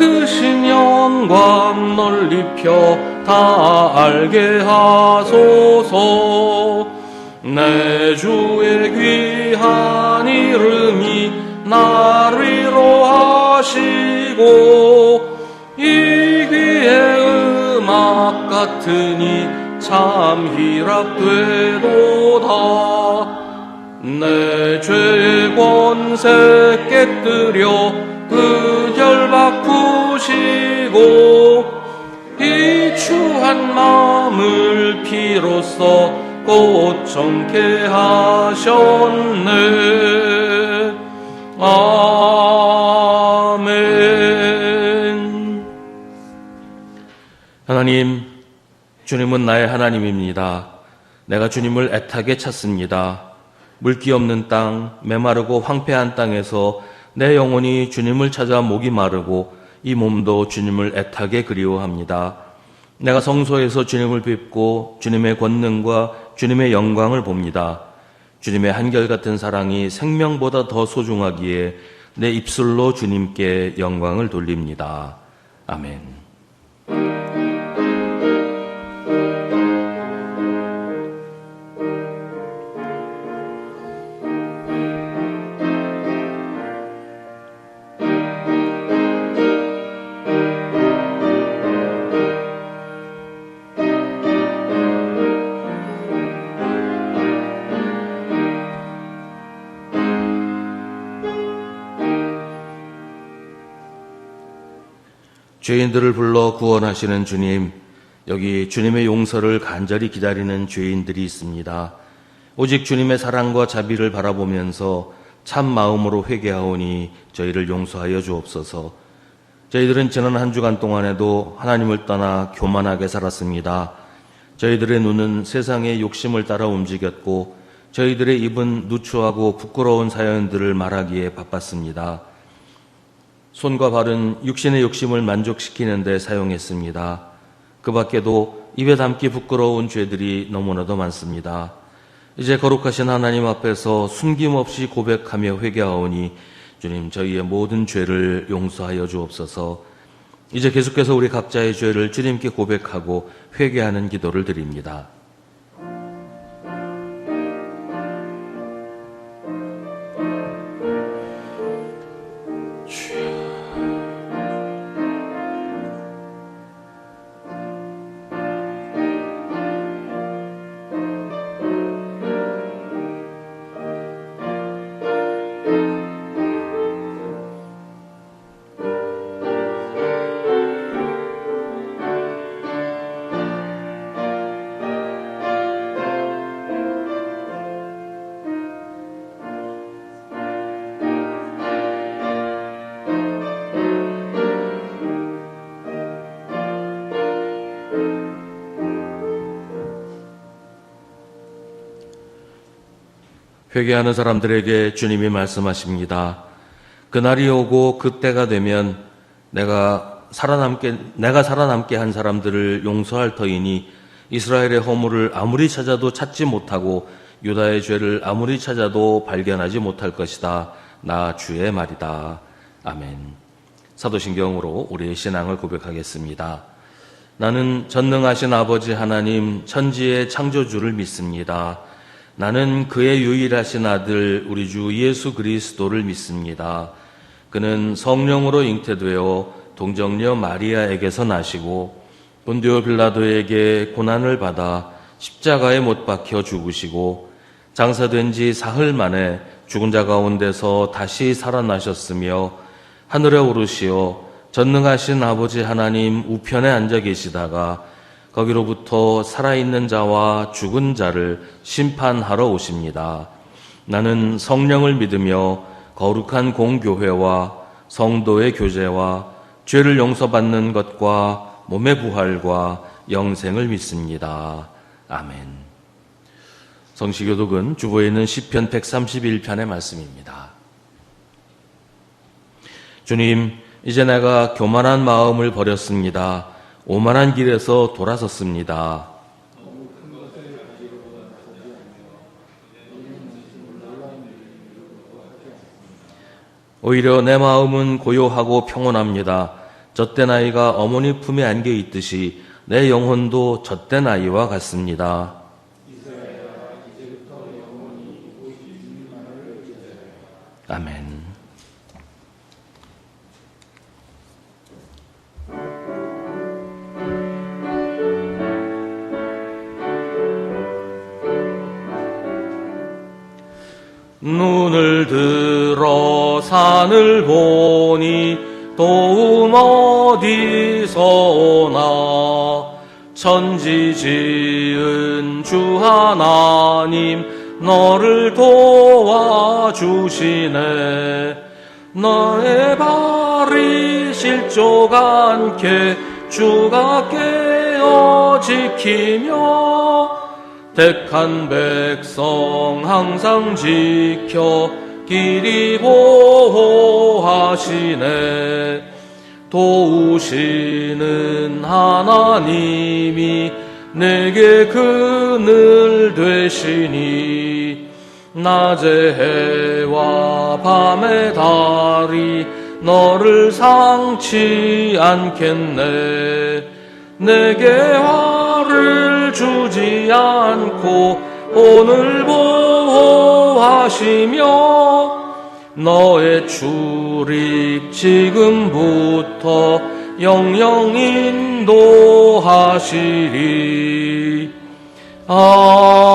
크신 영광 널리 펴 다 알게 하소서. 내 주의 귀한 이름이 나를 위로하시고 이 귀의 음악 같으니 참 희락되도다. 내 죄의 권세 깨뜨려 그 결 바꾸시고 이 추한 마음을 피로써 꽃청케 하셨네. 아멘. 하나님, 주님은 나의 하나님입니다. 내가 주님을 애타게 찾습니다. 물기 없는 땅, 메마르고 황폐한 땅에서 내 영혼이 주님을 찾아 목이 마르고 이 몸도 주님을 애타게 그리워합니다. 내가 성소에서 주님을 뵙고 주님의 권능과 주님의 영광을 봅니다. 주님의 한결같은 사랑이 생명보다 더 소중하기에 내 입술로 주님께 영광을 돌립니다. 아멘. 죄인들을 불러 구원하시는 주님, 여기 주님의 용서를 간절히 기다리는 죄인들이 있습니다. 오직 주님의 사랑과 자비를 바라보면서 참 마음으로 회개하오니 저희를 용서하여 주옵소서. 저희들은 지난 한 주간 동안에도 하나님을 떠나 교만하게 살았습니다. 저희들의 눈은 세상의 욕심을 따라 움직였고 저희들의 입은 누추하고 부끄러운 사연들을 말하기에 바빴습니다. 손과 발은 육신의 욕심을 만족시키는 데 사용했습니다. 그 밖에도 입에 담기 부끄러운 죄들이 너무나도 많습니다. 이제 거룩하신 하나님 앞에서 숨김없이 고백하며 회개하오니 주님, 저희의 모든 죄를 용서하여 주옵소서. 이제 계속해서 우리 각자의 죄를 주님께 고백하고 회개하는 기도를 드립니다. 회개하는 사람들에게 주님이 말씀하십니다. 그날이 오고 그때가 되면 내가 살아남게 한 사람들을 용서할 터이니 이스라엘의 허물을 아무리 찾아도 찾지 못하고 유다의 죄를 아무리 찾아도 발견하지 못할 것이다. 나 주의 말이다. 아멘. 사도신경으로 우리의 신앙을 고백하겠습니다. 나는 전능하신 아버지 하나님 천지의 창조주를 믿습니다. 나는 그의 유일하신 아들 우리 주 예수 그리스도를 믿습니다. 그는 성령으로 잉태되어 동정녀 마리아에게서 나시고 본디오 빌라도에게 고난을 받아 십자가에 못 박혀 죽으시고 장사된 지 사흘 만에 죽은 자 가운데서 다시 살아나셨으며 하늘에 오르시어 전능하신 아버지 하나님 우편에 앉아 계시다가 거기로부터 살아있는 자와 죽은 자를 심판하러 오십니다. 나는 성령을 믿으며 거룩한 공교회와 성도의 교제와 죄를 용서받는 것과 몸의 부활과 영생을 믿습니다. 아멘. 성시교독은 주보에 있는 시편 131편의 말씀입니다. 주님, 이제 내가 교만한 마음을 버렸습니다. 오만한 길에서 돌아섰습니다. 오히려 내 마음은 고요하고 평온합니다. 젖된 아이가 어머니 품에 안겨 있듯이 내 영혼도 젖된 아이와 같습니다. 아멘. 눈을 들어 산을 보니 도움 어디서 오나. 천지 지은 주 하나님 너를 도와주시네. 너의 발이 실족 않게 주가 깨어 지키며 택한 백성 항상 지켜 길이 보호하시네. 도우시는 하나님이 내게 그늘 되시니 낮의 해와 밤의 달이 너를 상치 않겠네. 내게 화를 주지 않고 오늘 보호하시며 너의 출입 지금부터 영영 인도하시리. 아멘.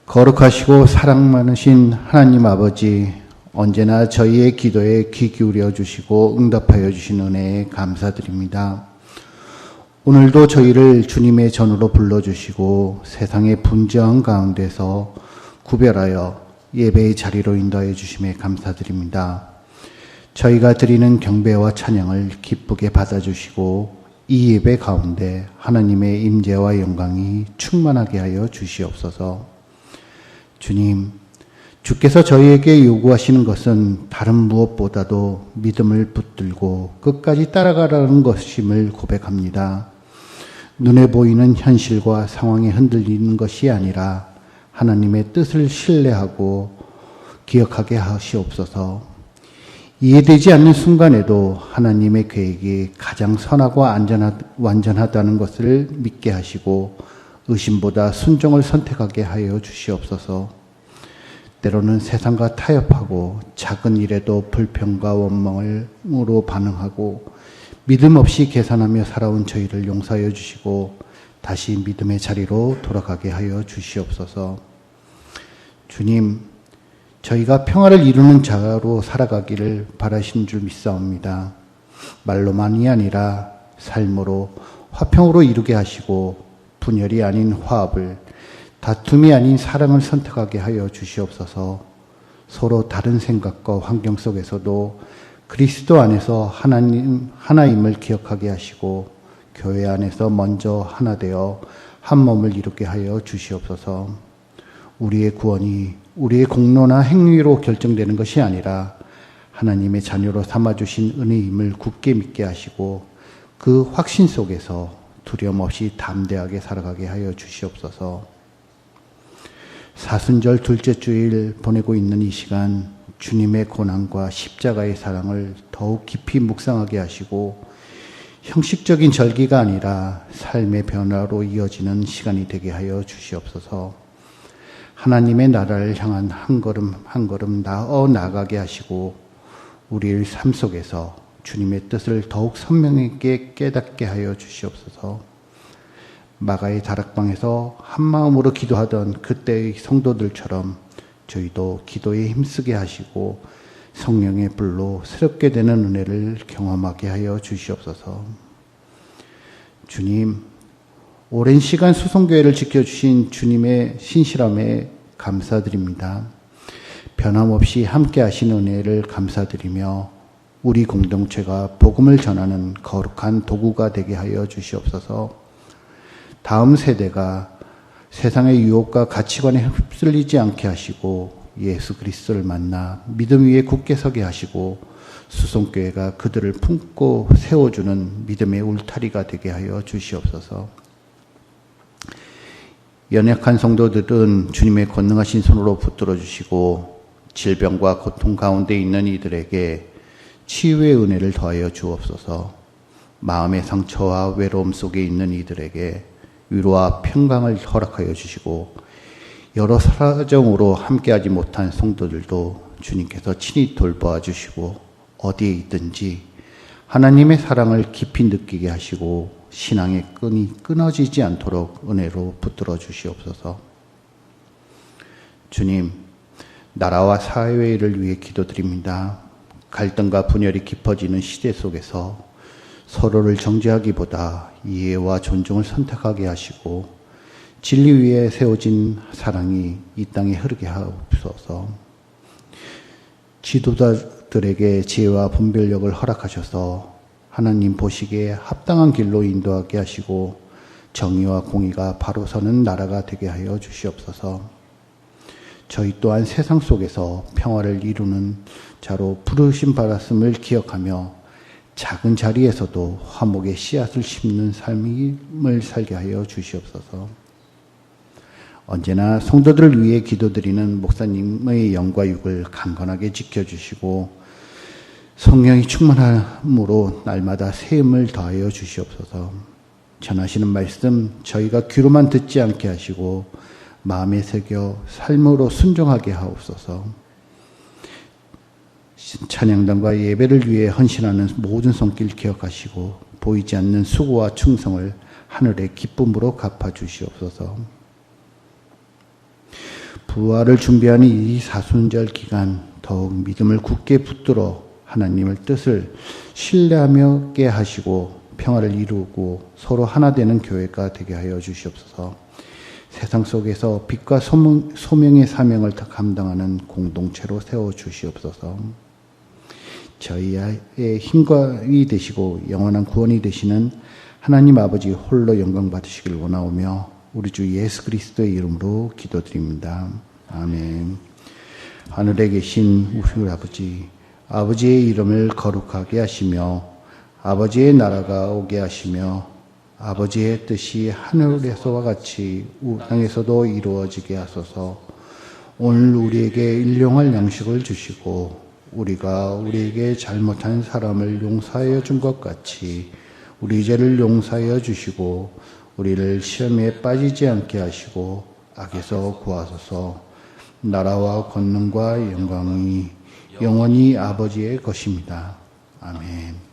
거룩하시고 사랑 많으신 하나님 아버지, 언제나 저희의 기도에 귀 기울여 주시고 응답하여 주신 은혜에 감사드립니다. 오늘도 저희를 주님의 전으로 불러주시고 세상의 분주한 가운데서 구별하여 예배의 자리로 인도하여 주심에 감사드립니다. 저희가 드리는 경배와 찬양을 기쁘게 받아주시고 이 예배 가운데 하나님의 임재와 영광이 충만하게 하여 주시옵소서. 주님, 주께서 저희에게 요구하시는 것은 다른 무엇보다도 믿음을 붙들고 끝까지 따라가라는 것임을 고백합니다. 눈에 보이는 현실과 상황에 흔들리는 것이 아니라 하나님의 뜻을 신뢰하고 기억하게 하시옵소서. 이해되지 않는 순간에도 하나님의 계획이 가장 선하고 완전하다는 것을 믿게 하시고 의심보다 순종을 선택하게 하여 주시옵소서. 때로는 세상과 타협하고 작은 일에도 불평과 원망으로 반응하고 믿음 없이 계산하며 살아온 저희를 용서하여 주시고 다시 믿음의 자리로 돌아가게 하여 주시옵소서. 주님, 저희가 평화를 이루는 자로 살아가기를 바라시는 줄 믿사옵니다. 말로만이 아니라 삶으로 화평으로 이루게 하시고 분열이 아닌 화합을, 다툼이 아닌 사랑을 선택하게 하여 주시옵소서. 서로 다른 생각과 환경 속에서도 그리스도 안에서 하나임을 기억하게 하시고 교회 안에서 먼저 하나 되어 한 몸을 이루게 하여 주시옵소서. 우리의 구원이 우리의 공로나 행위로 결정되는 것이 아니라 하나님의 자녀로 삼아주신 은혜임을 굳게 믿게 하시고 그 확신 속에서 두려움 없이 담대하게 살아가게 하여 주시옵소서. 사순절 둘째 주일 보내고 있는 이 시간, 주님의 고난과 십자가의 사랑을 더욱 깊이 묵상하게 하시고 형식적인 절기가 아니라 삶의 변화로 이어지는 시간이 되게 하여 주시옵소서. 하나님의 나라를 향한 한 걸음 한 걸음 나아가게 하시고 우리의 삶 속에서 주님의 뜻을 더욱 선명하게 깨닫게 하여 주시옵소서. 마가의 다락방에서 한마음으로 기도하던 그때의 성도들처럼 저희도 기도에 힘쓰게 하시고 성령의 불로 새롭게 되는 은혜를 경험하게 하여 주시옵소서. 주님, 오랜 시간 수송교회를 지켜주신 주님의 신실함에 감사드립니다. 변함없이 함께 하신 은혜를 감사드리며 우리 공동체가 복음을 전하는 거룩한 도구가 되게 하여 주시옵소서. 다음 세대가 세상의 유혹과 가치관에 휩쓸리지 않게 하시고 예수 그리스도를 만나 믿음 위에 굳게 서게 하시고 수송교회가 그들을 품고 세워주는 믿음의 울타리가 되게 하여 주시옵소서. 연약한 성도들은 주님의 권능하신 손으로 붙들어 주시고 질병과 고통 가운데 있는 이들에게 치유의 은혜를 더하여 주옵소서. 마음의 상처와 외로움 속에 있는 이들에게 위로와 평강을 허락하여 주시고 여러 사정으로 함께하지 못한 성도들도 주님께서 친히 돌보아 주시고 어디에 있든지 하나님의 사랑을 깊이 느끼게 하시고 신앙의 끈이 끊어지지 않도록 은혜로 붙들어 주시옵소서. 주님, 나라와 사회를 위해 기도드립니다. 갈등과 분열이 깊어지는 시대 속에서 서로를 정죄하기보다 이해와 존중을 선택하게 하시고 진리 위에 세워진 사랑이 이 땅에 흐르게 하옵소서. 지도자들에게 지혜와 분별력을 허락하셔서 하나님 보시기에 합당한 길로 인도하게 하시고 정의와 공의가 바로 서는 나라가 되게 하여 주시옵소서. 저희 또한 세상 속에서 평화를 이루는 자로 부르심 받았음을 기억하며 작은 자리에서도 화목의 씨앗을 심는 삶을 살게 하여 주시옵소서. 언제나 성도들을 위해 기도드리는 목사님의 영과 육을 강건하게 지켜주시고 성령이 충만함으로 날마다 세움을 더하여 주시옵소서. 전하시는 말씀 저희가 귀로만 듣지 않게 하시고 마음에 새겨 삶으로 순종하게 하옵소서. 찬양단과 예배를 위해 헌신하는 모든 손길 기억하시고 보이지 않는 수고와 충성을 하늘의 기쁨으로 갚아주시옵소서. 부활을 준비하는 이 사순절 기간 더욱 믿음을 굳게 붙들어 하나님의 뜻을 신뢰하며 깨 하시고 평화를 이루고 서로 하나 되는 교회가 되게 하여 주시옵소서. 세상 속에서 빛과 소명의 사명을 감당하는 공동체로 세워 주시옵소서. 저희의 힘과 이 되시고 영원한 구원이 되시는 하나님 아버지 홀로 영광 받으시길 원하오며 우리 주 예수 그리스도의 이름으로 기도드립니다. 아멘. 하늘에 계신 우리 아버지, 아버지의 이름을 거룩하게 하시며 아버지의 나라가 오게 하시며 아버지의 뜻이 하늘에서와 같이 땅에서도 이루어지게 하소서. 오늘 우리에게 일용할 양식을 주시고 우리가 우리에게 잘못한 사람을 용서하여 준 것 같이 우리 죄를 용서하여 주시고 우리를 시험에 빠지지 않게 하시고 악에서 구하소서. 나라와 권능과 영광이 영원히 아버지의 것입니다. 아멘.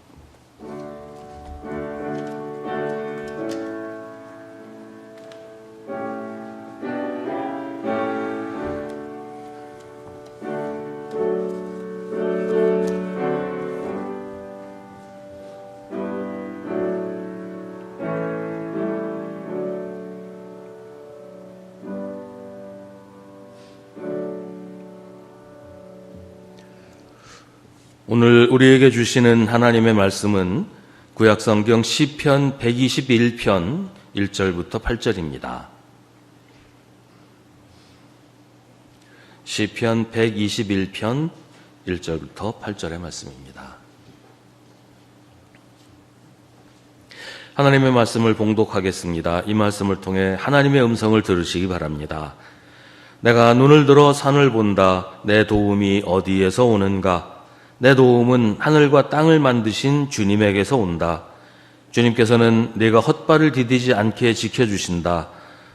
오늘 우리에게 주시는 하나님의 말씀은 구약성경 시편 121편 1절부터 8절입니다. 시편 121편 1절부터 8절의 말씀입니다. 하나님의 말씀을 봉독하겠습니다. 이 말씀을 통해 하나님의 음성을 들으시기 바랍니다. 내가 눈을 들어 산을 본다. 내 도움이 어디에서 오는가? 내 도움은 하늘과 땅을 만드신 주님에게서 온다. 주님께서는 네가 헛발을 디디지 않게 지켜주신다.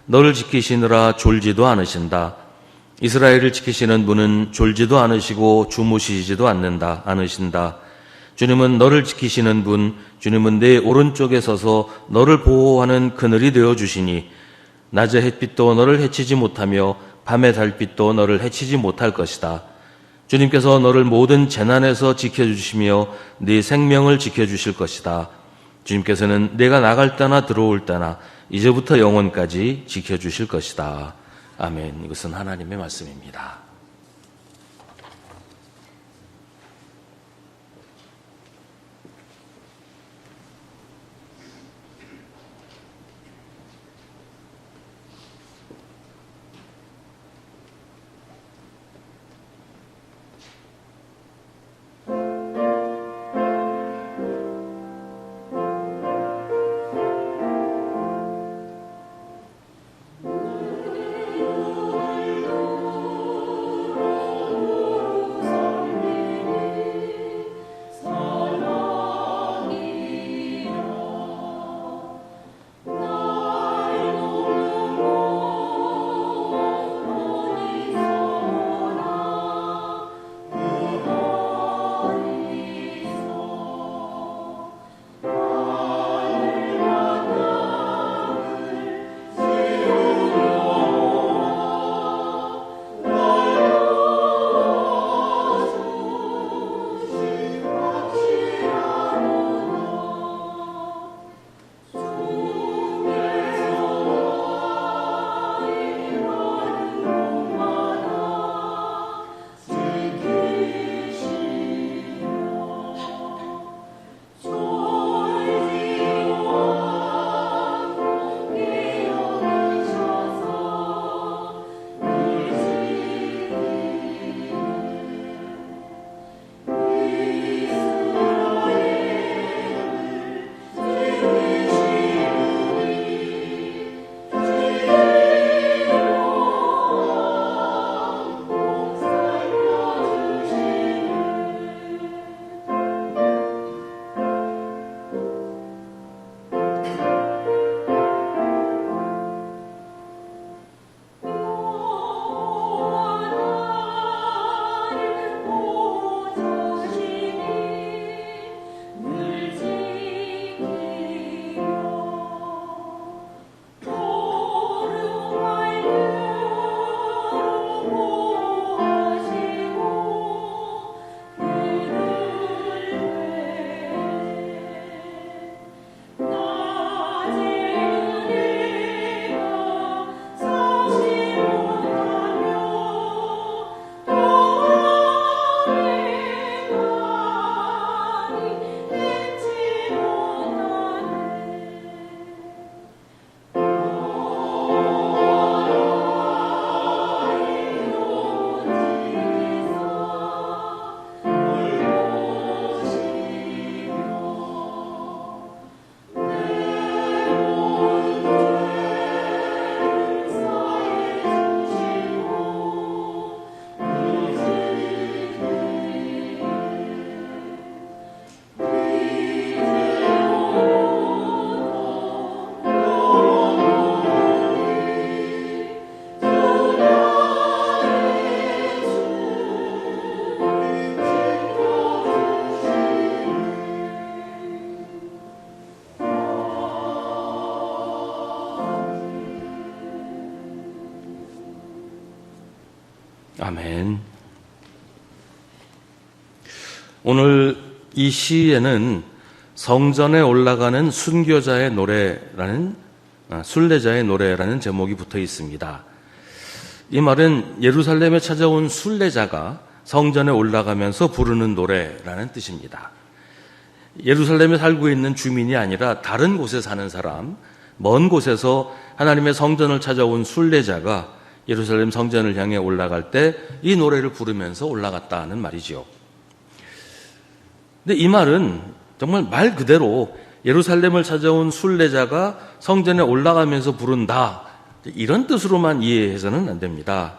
너를 지키시느라 졸지도 않으신다. 이스라엘을 지키시는 분은 졸지도 않으시고 주무시지도 않으신다. 주님은 너를 지키시는 분, 주님은 내 오른쪽에 서서 너를 보호하는 그늘이 되어주시니 낮의 햇빛도 너를 해치지 못하며 밤의 달빛도 너를 해치지 못할 것이다. 주님께서 너를 모든 재난에서 지켜주시며 네 생명을 지켜주실 것이다. 주님께서는 내가 나갈 때나 들어올 때나 이제부터 영원까지 지켜주실 것이다. 아멘. 이것은 하나님의 말씀입니다. 아멘. 오늘 이 시에는 성전에 올라가는 순교자의 노래라는 순례자의 노래라는 제목이 붙어 있습니다. 이 말은 예루살렘에 찾아온 순례자가 성전에 올라가면서 부르는 노래라는 뜻입니다. 예루살렘에 살고 있는 주민이 아니라 다른 곳에 사는 사람, 먼 곳에서 하나님의 성전을 찾아온 순례자가 예루살렘 성전을 향해 올라갈 때 이 노래를 부르면서 올라갔다는 말이죠. 근데 이 말은 정말 말 그대로 예루살렘을 찾아온 순례자가 성전에 올라가면서 부른다, 이런 뜻으로만 이해해서는 안 됩니다.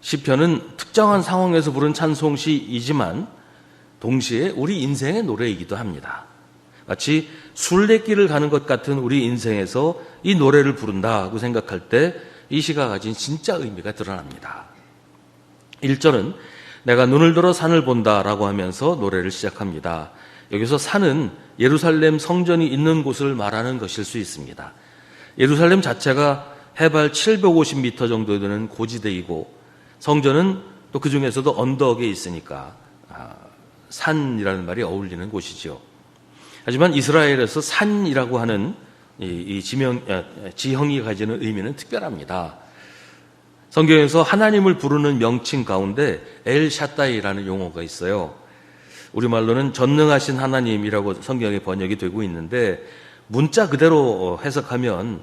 시편은 특정한 상황에서 부른 찬송시이지만 동시에 우리 인생의 노래이기도 합니다. 마치 순례길을 가는 것 같은 우리 인생에서 이 노래를 부른다고 생각할 때 이 시가 가진 진짜 의미가 드러납니다. 1절은 내가 눈을 들어 산을 본다라고 하면서 노래를 시작합니다. 여기서 산은 예루살렘 성전이 있는 곳을 말하는 것일 수 있습니다. 예루살렘 자체가 해발 750m 정도 되는 고지대이고 성전은 또 그 중에서도 언덕에 있으니까 산이라는 말이 어울리는 곳이죠. 하지만 이스라엘에서 산이라고 하는 지형이 가지는 의미는 특별합니다. 성경에서 하나님을 부르는 명칭 가운데 엘 샤다이라는 용어가 있어요. 우리말로는 전능하신 하나님이라고 성경에 번역이 되고 있는데 문자 그대로 해석하면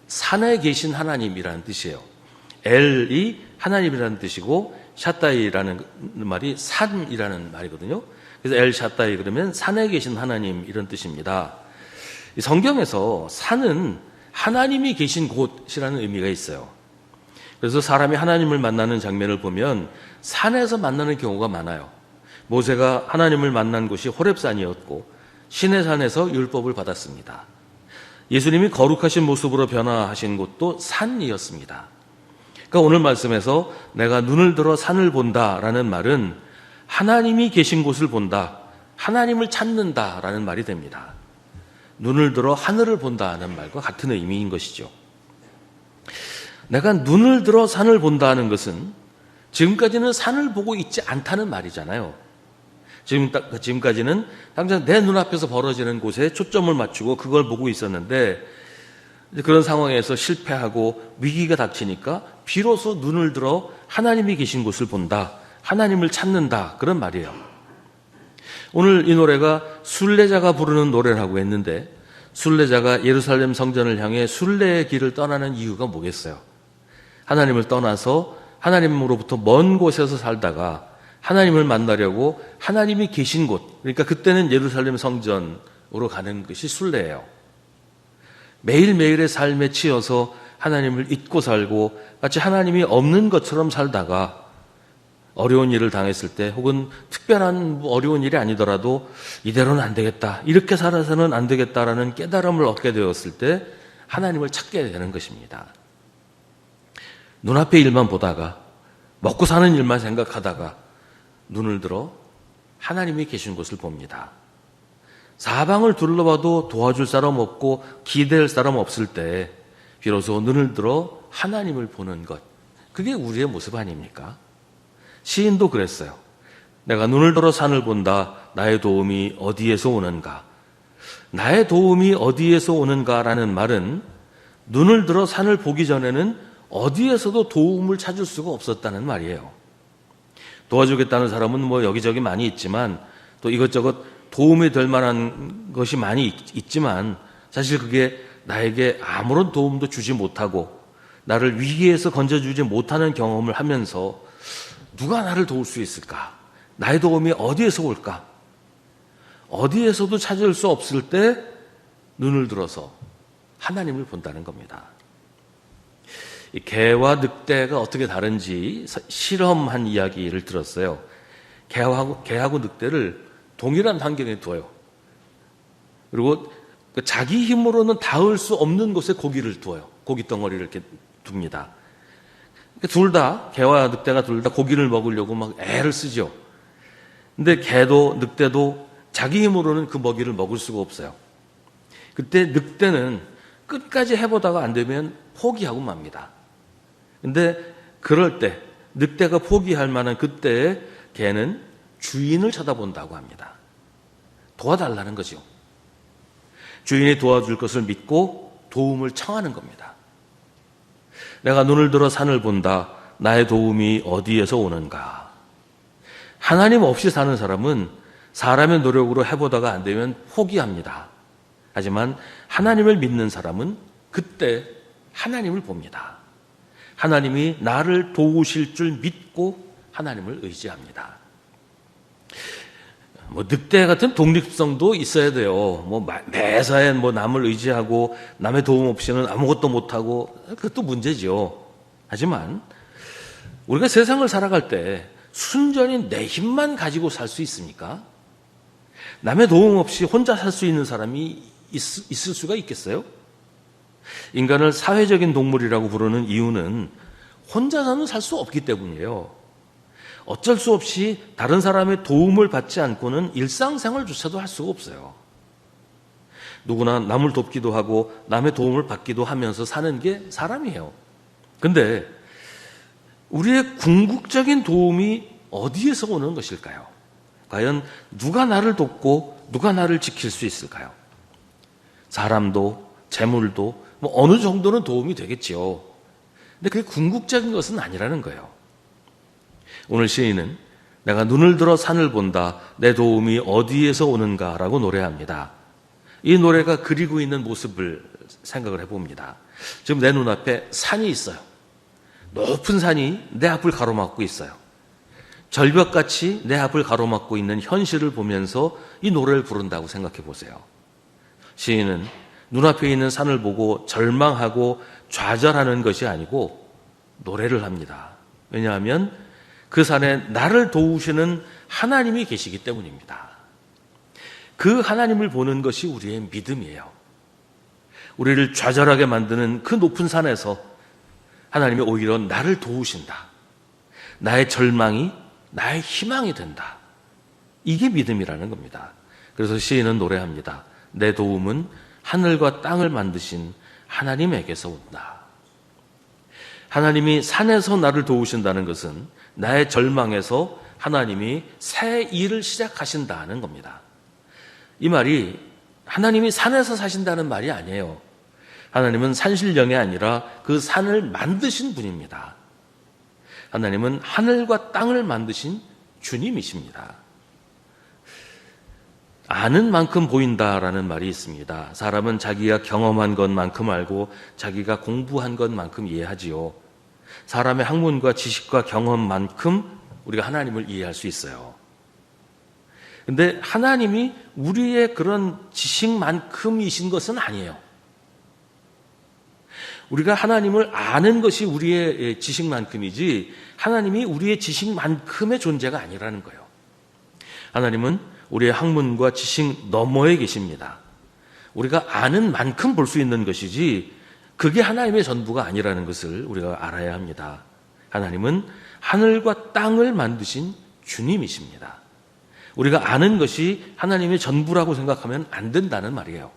산에 계신 하나님이라는 뜻이에요. 엘이 하나님이라는 뜻이고 샤다이라는 말이 산이라는 말이거든요. 그래서 엘 샤다이 그러면 산에 계신 하나님 이런 뜻입니다. 성경에서 산은 하나님이 계신 곳이라는 의미가 있어요. 그래서 사람이 하나님을 만나는 장면을 보면 산에서 만나는 경우가 많아요. 모세가 하나님을 만난 곳이 호렙산이었고 시내산에서 율법을 받았습니다. 예수님이 거룩하신 모습으로 변화하신 곳도 산이었습니다. 그러니까 오늘 말씀에서 내가 눈을 들어 산을 본다라는 말은 하나님이 계신 곳을 본다, 하나님을 찾는다라는 말이 됩니다. 눈을 들어 하늘을 본다는 말과 같은 의미인 것이죠. 내가 눈을 들어 산을 본다는 것은 지금까지는 산을 보고 있지 않다는 말이잖아요. 지금까지는 당장 내 눈앞에서 벌어지는 곳에 초점을 맞추고 그걸 보고 있었는데 그런 상황에서 실패하고 위기가 닥치니까 비로소 눈을 들어 하나님이 계신 곳을 본다, 하나님을 찾는다 그런 말이에요. 오늘 이 노래가 순례자가 부르는 노래라고 했는데 순례자가 예루살렘 성전을 향해 순례의 길을 떠나는 이유가 뭐겠어요? 하나님을 떠나서 하나님으로부터 먼 곳에서 살다가 하나님을 만나려고 하나님이 계신 곳, 그러니까 그때는 예루살렘 성전으로 가는 것이 순례예요. 매일매일의 삶에 치여서 하나님을 잊고 살고 마치 하나님이 없는 것처럼 살다가 어려운 일을 당했을 때 혹은 특별한 어려운 일이 아니더라도 이대로는 안 되겠다, 이렇게 살아서는 안 되겠다라는 깨달음을 얻게 되었을 때 하나님을 찾게 되는 것입니다. 눈앞의 일만 보다가 먹고 사는 일만 생각하다가 눈을 들어 하나님이 계신 곳을 봅니다. 사방을 둘러봐도 도와줄 사람 없고 기댈 사람 없을 때 비로소 눈을 들어 하나님을 보는 것, 그게 우리의 모습 아닙니까? 시인도 그랬어요. 내가 눈을 들어 산을 본다. 나의 도움이 어디에서 오는가? 나의 도움이 어디에서 오는가라는 말은 눈을 들어 산을 보기 전에는 어디에서도 도움을 찾을 수가 없었다는 말이에요. 도와주겠다는 사람은 뭐 여기저기 많이 있지만 또 이것저것 도움이 될 만한 것이 많이 있지만 사실 그게 나에게 아무런 도움도 주지 못하고 나를 위기에서 건져주지 못하는 경험을 하면서 누가 나를 도울 수 있을까? 나의 도움이 어디에서 올까? 어디에서도 찾을 수 없을 때 눈을 들어서 하나님을 본다는 겁니다. 이 개와 늑대가 어떻게 다른지 실험한 이야기를 들었어요. 개하고 늑대를 동일한 환경에 둬요. 그리고 자기 힘으로는 닿을 수 없는 곳에 고기를 두어요. 고기 덩어리를 이렇게 둡니다. 둘 다, 개와 늑대가 둘 다 고기를 먹으려고 막 애를 쓰죠. 근데 개도 늑대도 자기 힘으로는 그 먹이를 먹을 수가 없어요. 그때 늑대는 끝까지 해보다가 안 되면 포기하고 맙니다. 근데 그럴 때 늑대가 포기할 만한 그때에 개는 주인을 쳐다본다고 합니다. 도와달라는 거죠. 주인이 도와줄 것을 믿고 도움을 청하는 겁니다. 내가 눈을 들어 산을 본다. 나의 도움이 어디에서 오는가? 하나님 없이 사는 사람은 사람의 노력으로 해보다가 안 되면 포기합니다. 하지만 하나님을 믿는 사람은 그때 하나님을 봅니다. 하나님이 나를 도우실 줄 믿고 하나님을 의지합니다. 늑대 같은 독립성도 있어야 돼요. 매사에 남을 의지하고 남의 도움 없이는 아무것도 못하고 그것도 문제죠. 하지만 우리가 세상을 살아갈 때 순전히 내 힘만 가지고 살 수 있습니까? 남의 도움 없이 혼자 살 수 있는 사람이 있을 수가 있겠어요? 인간을 사회적인 동물이라고 부르는 이유는 혼자서는 살 수 없기 때문이에요. 어쩔 수 없이 다른 사람의 도움을 받지 않고는 일상생활조차도 할 수가 없어요. 누구나 남을 돕기도 하고 남의 도움을 받기도 하면서 사는 게 사람이에요. 근데 우리의 궁극적인 도움이 어디에서 오는 것일까요? 과연 누가 나를 돕고 누가 나를 지킬 수 있을까요? 사람도 재물도 뭐 어느 정도는 도움이 되겠지요. 근데 그게 궁극적인 것은 아니라는 거예요. 오늘 시인은 내가 눈을 들어 산을 본다. 내 도움이 어디에서 오는가라고 노래합니다. 이 노래가 그리고 있는 모습을 생각을 해봅니다. 지금 내 눈앞에 산이 있어요. 높은 산이 내 앞을 가로막고 있어요. 절벽같이 내 앞을 가로막고 있는 현실을 보면서 이 노래를 부른다고 생각해 보세요. 시인은 눈앞에 있는 산을 보고 절망하고 좌절하는 것이 아니고 노래를 합니다. 왜냐하면 그 산에 나를 도우시는 하나님이 계시기 때문입니다. 그 하나님을 보는 것이 우리의 믿음이에요. 우리를 좌절하게 만드는 그 높은 산에서 하나님이 오히려 나를 도우신다. 나의 절망이 나의 희망이 된다. 이게 믿음이라는 겁니다. 그래서 시인은 노래합니다. 내 도움은 하늘과 땅을 만드신 하나님에게서 온다. 하나님이 산에서 나를 도우신다는 것은 나의 절망에서 하나님이 새 일을 시작하신다는 겁니다. 이 말이 하나님이 산에서 사신다는 말이 아니에요. 하나님은 산신령이 아니라 그 산을 만드신 분입니다. 하나님은 하늘과 땅을 만드신 주님이십니다. 아는 만큼 보인다라는 말이 있습니다. 사람은 자기가 경험한 것만큼 알고 자기가 공부한 것만큼 이해하지요. 사람의 학문과 지식과 경험만큼 우리가 하나님을 이해할 수 있어요. 근데 하나님이 우리의 그런 지식만큼이신 것은 아니에요. 우리가 하나님을 아는 것이 우리의 지식만큼이지 하나님이 우리의 지식만큼의 존재가 아니라는 거예요. 하나님은 우리의 학문과 지식 너머에 계십니다. 우리가 아는 만큼 볼 수 있는 것이지 그게 하나님의 전부가 아니라는 것을 우리가 알아야 합니다. 하나님은 하늘과 땅을 만드신 주님이십니다. 우리가 아는 것이 하나님의 전부라고 생각하면 안 된다는 말이에요.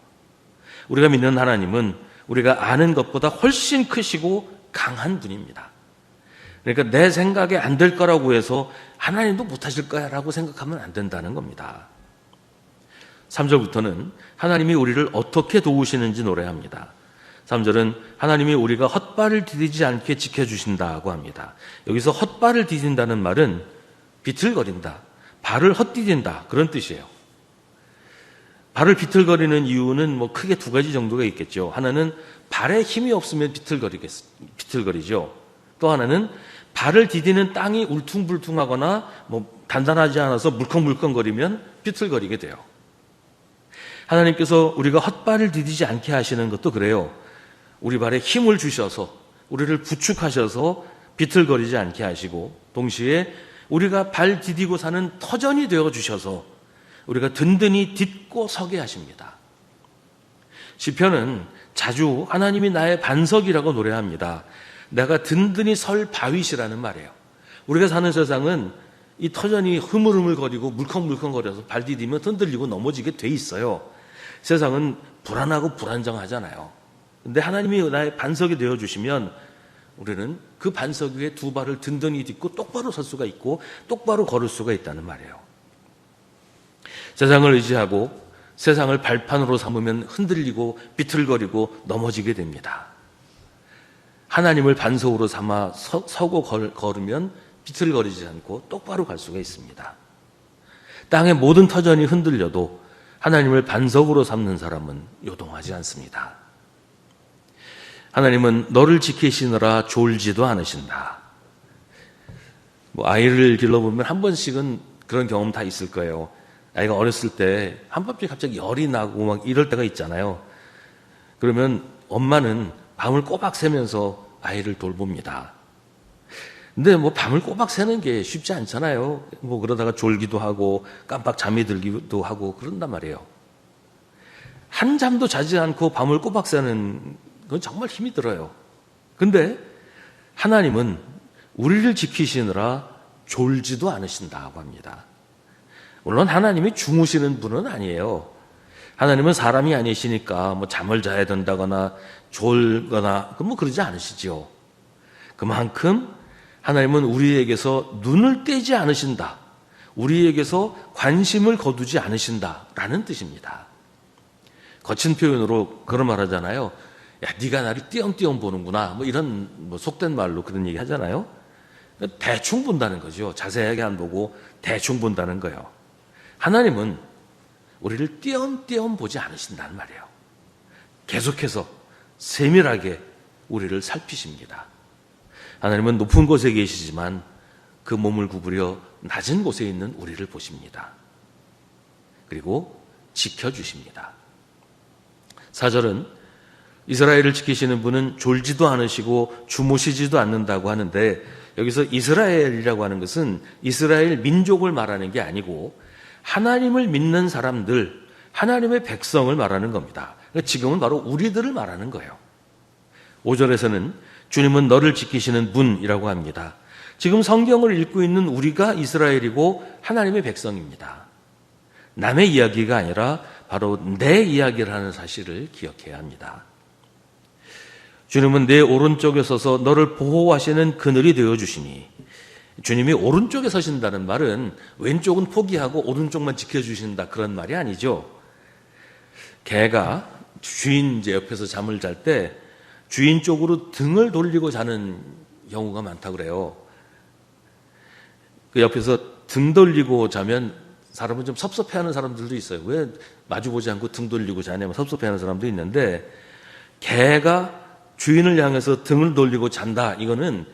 우리가 믿는 하나님은 우리가 아는 것보다 훨씬 크시고 강한 분입니다. 그러니까 내 생각에 안 될 거라고 해서 하나님도 못하실 거야 라고 생각하면 안 된다는 겁니다. 3절부터는 하나님이 우리를 어떻게 도우시는지 노래합니다. 3절은 하나님이 우리가 헛발을 디디지 않게 지켜주신다고 합니다. 여기서 헛발을 디딘다는 말은 비틀거린다, 발을 헛디딘다 그런 뜻이에요. 발을 비틀거리는 이유는 뭐 크게 두 가지 정도가 있겠죠. 하나는 발에 힘이 없으면 비틀거리죠. 또 하나는 발을 디디는 땅이 울퉁불퉁하거나 뭐 단단하지 않아서 물컹물컹거리면 비틀거리게 돼요. 하나님께서 우리가 헛발을 디디지 않게 하시는 것도 그래요. 우리 발에 힘을 주셔서 우리를 부축하셔서 비틀거리지 않게 하시고 동시에 우리가 발 디디고 사는 터전이 되어 주셔서 우리가 든든히 딛고 서게 하십니다. 시편은 자주 하나님이 나의 반석이라고 노래합니다. 내가 든든히 설 바위시라는 말이에요. 우리가 사는 세상은 이 터전이 흐물흐물거리고 물컹물컹거려서 발 디디면 흔들리고 넘어지게 돼 있어요. 세상은 불안하고 불안정하잖아요. 근데 하나님이 나의 반석이 되어주시면 우리는 그 반석 위에 두 발을 든든히 딛고 똑바로 설 수가 있고 똑바로 걸을 수가 있다는 말이에요. 세상을 의지하고 세상을 발판으로 삼으면 흔들리고 비틀거리고 넘어지게 됩니다. 하나님을 반석으로 삼아 서고 걸으면 비틀거리지 않고 똑바로 갈 수가 있습니다. 땅의 모든 터전이 흔들려도 하나님을 반석으로 삼는 사람은 요동하지 않습니다. 하나님은 너를 지키시느라 졸지도 않으신다. 아이를 길러보면 한 번씩은 그런 경험 다 있을 거예요. 아이가 어렸을 때 한밤중에 갑자기 열이 나고 막 이럴 때가 있잖아요. 그러면 엄마는 밤을 꼬박 새면서 아이를 돌봅니다. 근데 밤을 꼬박 새는 게 쉽지 않잖아요. 그러다가 졸기도 하고 깜빡 잠이 들기도 하고 그런단 말이에요. 한잠도 자지 않고 밤을 꼬박 새는 건 정말 힘이 들어요. 근데 하나님은 우리를 지키시느라 졸지도 않으신다고 합니다. 물론 하나님이 주무시는 분은 아니에요. 하나님은 사람이 아니시니까 잠을 자야 된다거나 졸거나 그러지 않으시죠. 그만큼 하나님은 우리에게서 눈을 떼지 않으신다. 우리에게서 관심을 거두지 않으신다라는 뜻입니다. 거친 표현으로 그런 말 하잖아요. 야, 네가 나를 띄엄띄엄 보는구나. 뭐 이런 속된 말로 그런 얘기 하잖아요. 대충 본다는 거죠. 자세하게 안 보고 대충 본다는 거예요. 하나님은 우리를 띄엄띄엄 보지 않으신다는 말이에요. 계속해서 세밀하게 우리를 살피십니다. 하나님은 높은 곳에 계시지만 그 몸을 구부려 낮은 곳에 있는 우리를 보십니다. 그리고 지켜주십니다. 4절은 이스라엘을 지키시는 분은 졸지도 않으시고 주무시지도 않는다고 하는데, 여기서 이스라엘이라고 하는 것은 이스라엘 민족을 말하는 게 아니고 하나님을 믿는 사람들, 하나님의 백성을 말하는 겁니다. 그러니까 지금은 바로 우리들을 말하는 거예요. 5절에서는 주님은 너를 지키시는 분이라고 합니다. 지금 성경을 읽고 있는 우리가 이스라엘이고 하나님의 백성입니다. 남의 이야기가 아니라 바로 내 이야기를 하는 사실을 기억해야 합니다. 주님은 내 오른쪽에 서서 너를 보호하시는 그늘이 되어주시니, 주님이 오른쪽에 서신다는 말은 왼쪽은 포기하고 오른쪽만 지켜주신다 그런 말이 아니죠. 개가 주인 이제 옆에서 잠을 잘 때 주인 쪽으로 등을 돌리고 자는 경우가 많다고 그래요. 그 옆에서 등 돌리고 자면 사람은 좀 섭섭해하는 사람들도 있어요. 왜 마주보지 않고 등 돌리고 자냐면 섭섭해하는 사람도 있는데, 개가 주인을 향해서 등을 돌리고 잔다, 이거는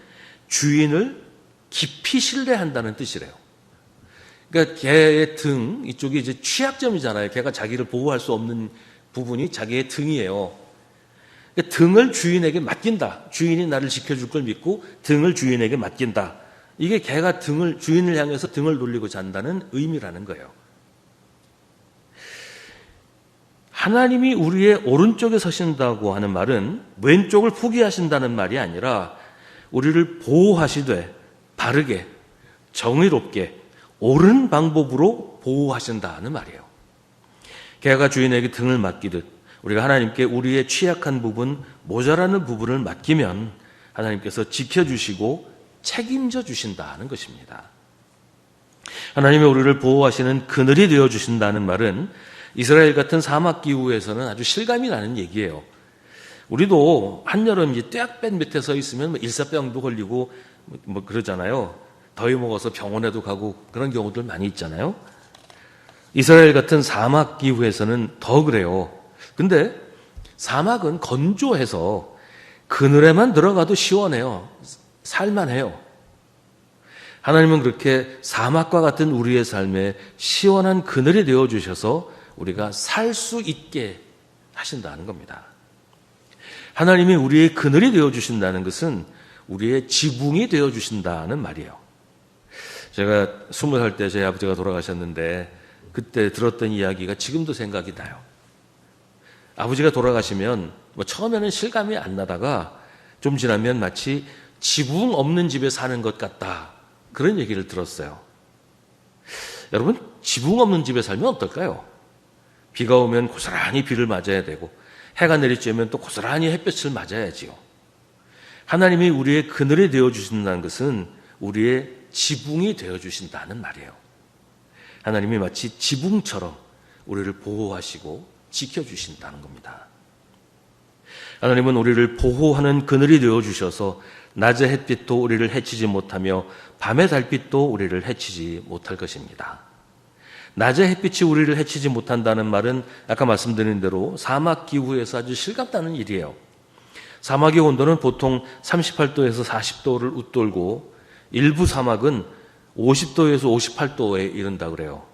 주인을 깊이 신뢰한다는 뜻이래요. 그러니까 개의 등 이쪽이 이제 취약점이잖아요. 개가 자기를 보호할 수 없는 부분이 자기의 등이에요. 그러니까 등을 주인에게 맡긴다. 주인이 나를 지켜줄 걸 믿고 등을 주인에게 맡긴다. 이게 개가 주인을 향해서 등을 돌리고 잔다는 의미라는 거예요. 하나님이 우리의 오른쪽에 서신다고 하는 말은 왼쪽을 포기하신다는 말이 아니라 우리를 보호하시되 바르게, 정의롭게, 옳은 방법으로 보호하신다는 말이에요. 개가 주인에게 등을 맡기듯 우리가 하나님께 우리의 취약한 부분, 모자라는 부분을 맡기면 하나님께서 지켜주시고 책임져 주신다는 것입니다. 하나님이 우리를 보호하시는 그늘이 되어주신다는 말은 이스라엘 같은 사막 기후에서는 아주 실감이 나는 얘기예요. 우리도 한여름 이제 떼약볕 밑에 서 있으면 일사병도 걸리고 뭐 그러잖아요. 더위 먹어서 병원에도 가고 그런 경우들 많이 있잖아요. 이스라엘 같은 사막 기후에서는 더 그래요. 근데 사막은 건조해서 그늘에만 들어가도 시원해요. 살만해요. 하나님은 그렇게 사막과 같은 우리의 삶에 시원한 그늘이 되어주셔서 우리가 살 수 있게 하신다는 겁니다. 하나님이 우리의 그늘이 되어주신다는 것은 우리의 지붕이 되어주신다는 말이에요. 제가 20살 때 저희 아버지가 돌아가셨는데 그때 들었던 이야기가 지금도 생각이 나요. 아버지가 돌아가시면 처음에는 실감이 안 나다가 좀 지나면 마치 지붕 없는 집에 사는 것 같다, 그런 얘기를 들었어요. 여러분, 지붕 없는 집에 살면 어떨까요? 비가 오면 고스란히 비를 맞아야 되고 해가 내리쬐면 또 고스란히 햇볕을 맞아야지요. 하나님이 우리의 그늘이 되어주신다는 것은 우리의 지붕이 되어주신다는 말이에요. 하나님이 마치 지붕처럼 우리를 보호하시고 지켜주신다는 겁니다. 하나님은 우리를 보호하는 그늘이 되어주셔서 낮의 햇빛도 우리를 해치지 못하며 밤의 달빛도 우리를 해치지 못할 것입니다. 낮의 햇빛이 우리를 해치지 못한다는 말은 아까 말씀드린 대로 사막 기후에서 아주 실감나는 일이에요. 사막의 온도는 보통 38도에서 40도를 웃돌고 일부 사막은 50도에서 58도에 이른다고 그래요.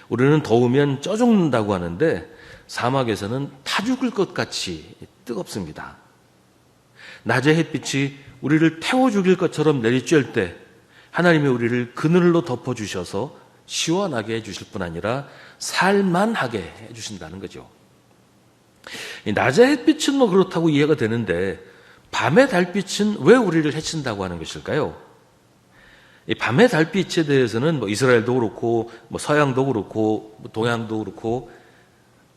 우리는 더우면 쪄 죽는다고 하는데 사막에서는 타 죽을 것 같이 뜨겁습니다. 낮의 햇빛이 우리를 태워 죽일 것처럼 내리쬐을 때 하나님이 우리를 그늘로 덮어주셔서 시원하게 해주실 뿐 아니라 살만하게 해주신다는 거죠. 낮의 햇빛은 그렇다고 이해가 되는데 밤의 달빛은 왜 우리를 해친다고 하는 것일까요? 이 밤의 달빛에 대해서는 이스라엘도 그렇고 서양도 그렇고 동양도 그렇고